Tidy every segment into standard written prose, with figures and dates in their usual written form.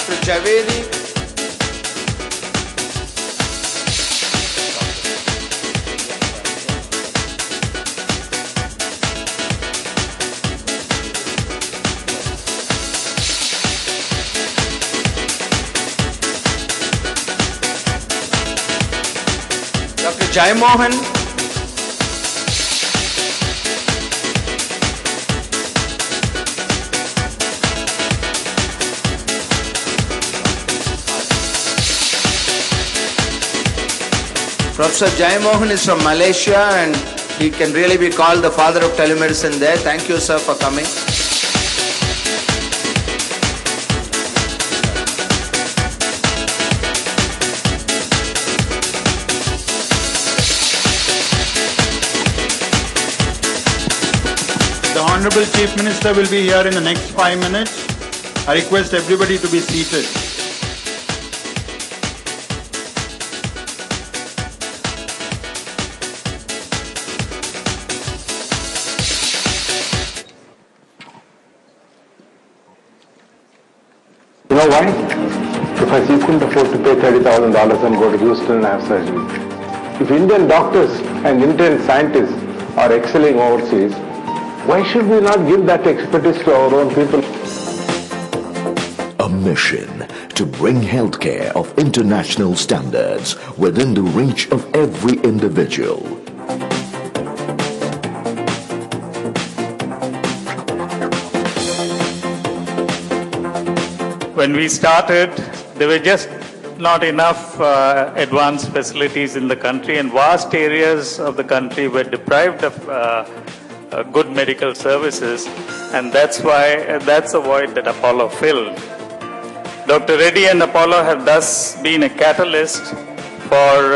Dr. Javeri. Dr. Jayamohan. Professor Jayamohan is from Malaysia and he can really be called the father of telemedicine there. Thank you, sir, for coming. The Honorable Chief Minister will be here in the next 5 minutes. I request everybody to be seated. You know why? Because you couldn't afford to pay $30,000 and go to Houston and have surgery. If Indian doctors and Indian scientists are excelling overseas, why should we not give that expertise to our own people? A mission to bring healthcare of international standards within the reach of every individual. When we started, there were just not enough advanced facilities in the country, and vast areas of the country were deprived of good medical services, and that's a void that Apollo filled. Dr. Reddy and Apollo have thus been a catalyst for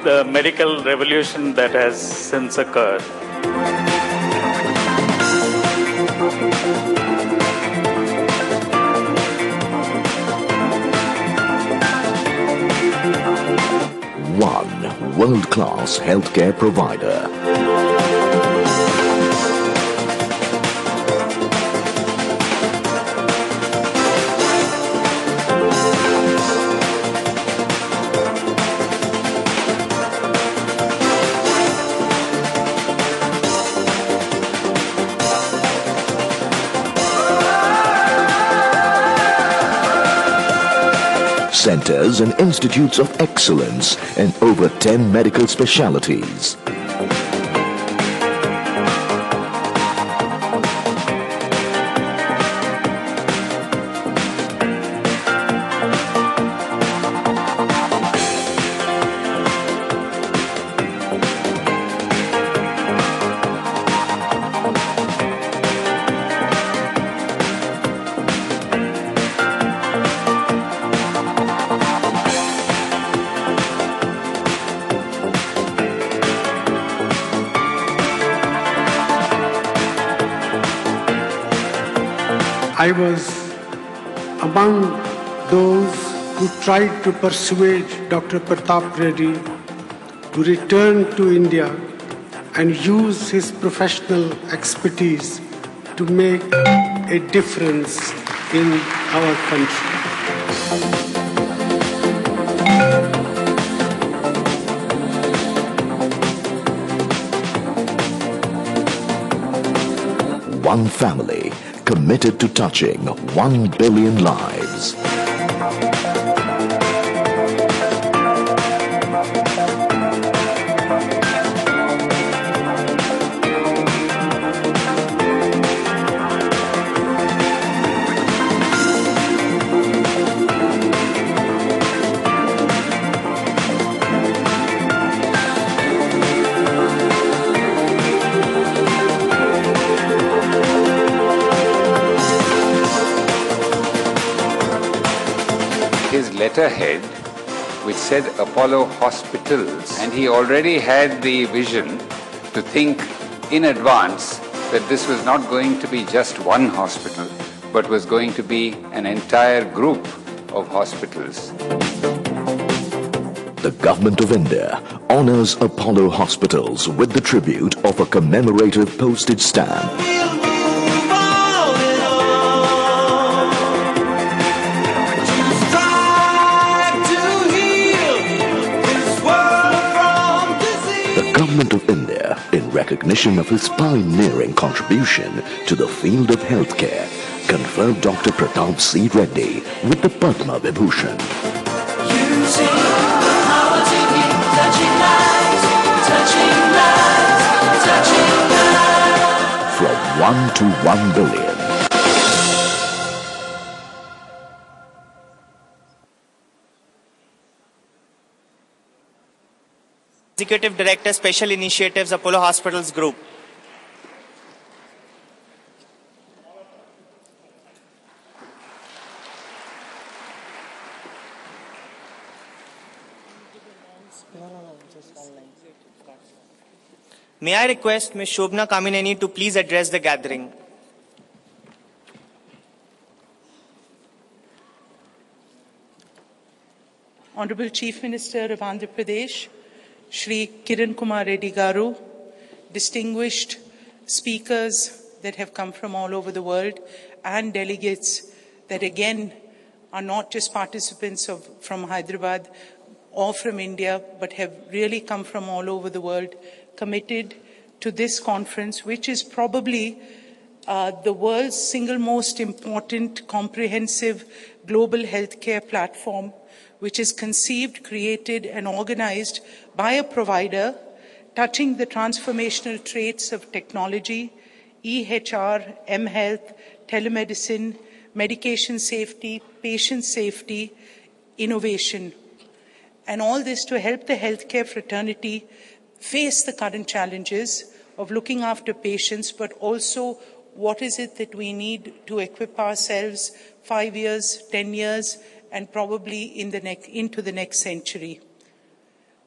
the medical revolution that has since occurred. One world-class healthcare provider. Centers and institutes of excellence in over 10 medical specialties. I was among those who tried to persuade Dr. Pratap Reddy to return to India and use his professional expertise to make a difference in our country. One family committed to touching 1 billion lives. His letterhead, which said Apollo Hospitals, and he already had the vision to think in advance that this was not going to be just one hospital, but was going to be an entire group of hospitals. The Government of India honors Apollo Hospitals with the tribute of a commemorative postage stamp. We'll move on and on to The Government of India, in recognition of his pioneering contribution to the field of healthcare, conferred Dr. Pratap C. Reddy with the Padma Vibhushan. From 1 to 1 billion. Executive Director, Special Initiatives, Apollo Hospitals Group. May I request Ms. Shobna Kamineni to please address the gathering. Honorable Chief Minister of Andhra Pradesh, Shri Kiran Kumar Reddy Garu, distinguished speakers that have come from all over the world, and delegates that again are not just participants from Hyderabad or from India, but have really come from all over the world, committed to this conference, which is probably the world's single most important, comprehensive global healthcare platform, which is conceived, created, and organized by a provider, touching the transformational traits of technology, EHR, mHealth, telemedicine, medication safety, patient safety, innovation. And all this to help the healthcare fraternity face the current challenges of looking after patients, but also what is it that we need to equip ourselves 5 years, 10 years, and probably into the next century.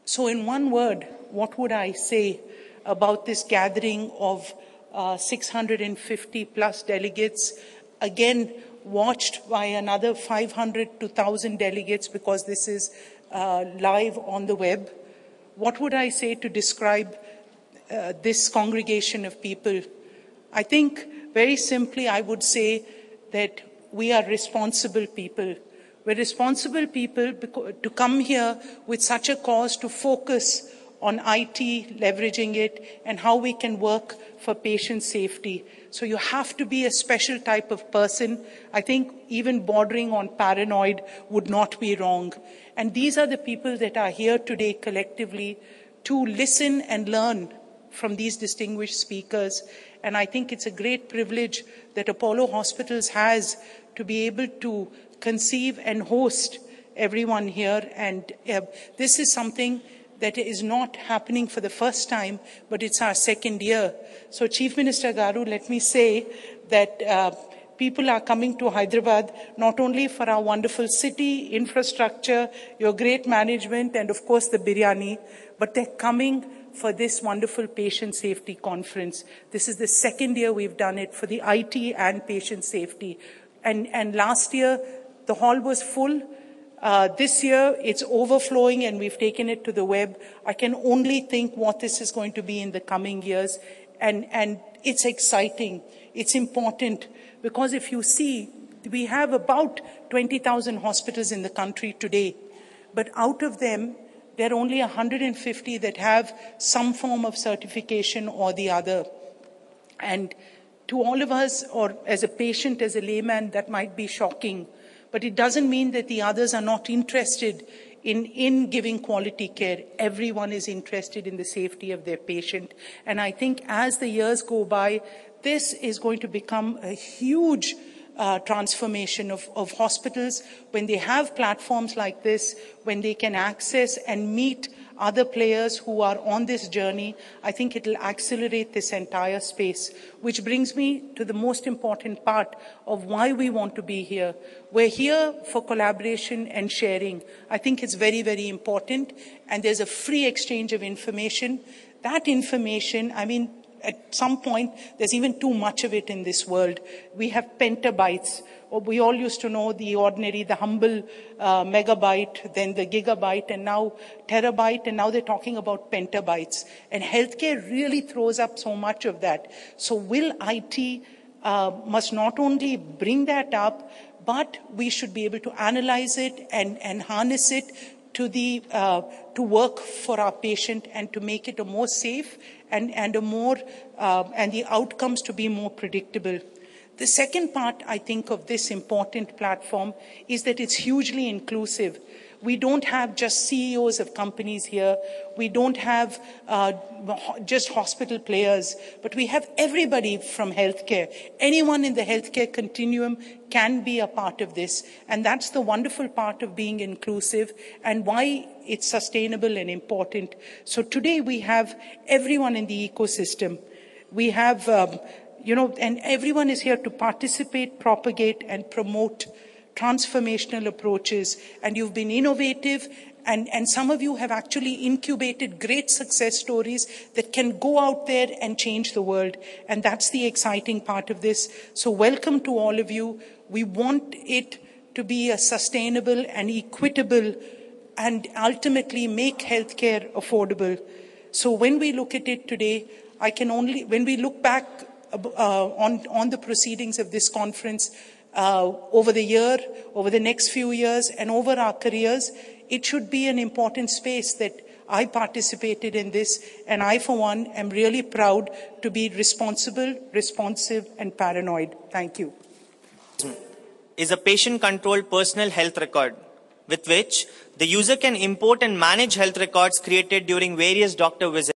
So in one word, what would I say about this gathering of 650 plus delegates, again watched by another 500 to 1,000 delegates, because this is live on the web? What would I say to describe this congregation of people? I think very simply I would say that we are responsible people. We're responsible people to come here with such a cause, to focus on IT, leveraging it, and how we can work for patient safety. So you have to be a special type of person. I think even bordering on paranoid would not be wrong. And these are the people that are here today collectively to listen and learn from these distinguished speakers. And I think it's a great privilege that Apollo Hospitals has to be able to conceive and host everyone here. And this is something that is not happening for the first time, but it's our second year. So Chief Minister Garu, let me say that people are coming to Hyderabad not only for our wonderful city, infrastructure, your great management, and of course the biryani, but they're coming for this wonderful patient safety conference. This is the second year we've done it for the IT and patient safety. And last year, the hall was full. This year, it's overflowing and we've taken it to the web. I can only think what this is going to be in the coming years. And it's exciting. It's important. Because if you see, we have about 20,000 hospitals in the country today. But out of them, there are only 150 that have some form of certification or the other. And to all of us, or as a patient, as a layman, that might be shocking. But it doesn't mean that the others are not interested in giving quality care. Everyone is interested in the safety of their patient. And I think as the years go by, this is going to become a huge transformation of hospitals when they have platforms like this, when they can access and meet other players who are on this journey. I think it will accelerate this entire space, which brings me to the most important part of why we want to be here. We're here for collaboration and sharing. I think it's very, very important. And there's a free exchange of information. That information, I mean, at some point, there's even too much of it in this world. We have petabytes. We all used to know the ordinary, the humble megabyte, then the gigabyte, and now terabyte, and now they're talking about petabytes. And healthcare really throws up so much of that. So will IT must not only bring that up, but we should be able to analyze it and harness it to to work for our patient and to make it a more safe and the outcomes to be more predictable. The second part, I think, of this important platform is that it's hugely inclusive. We don't have just CEOs of companies here. We don't have just hospital players, but we have everybody from healthcare. Anyone in the healthcare continuum can be a part of this. And that's the wonderful part of being inclusive and why it's sustainable and important. So today we have everyone in the ecosystem. We have, and everyone is here to participate, propagate, and promote transformational approaches, and you've been innovative, and some of you have actually incubated great success stories that can go out there and change the world, and that's the exciting part of this. So welcome to all of you. We want it to be a sustainable and equitable and ultimately make healthcare affordable. So when we look at it today, when we look back on the proceedings of this conference, over the year, over the next few years, and over our careers, it should be an important space that I participated in this, and I, for one, am really proud to be responsible, responsive, and paranoid. Thank you. Is a patient-controlled personal health record, with which the user can import and manage health records created during various doctor visits.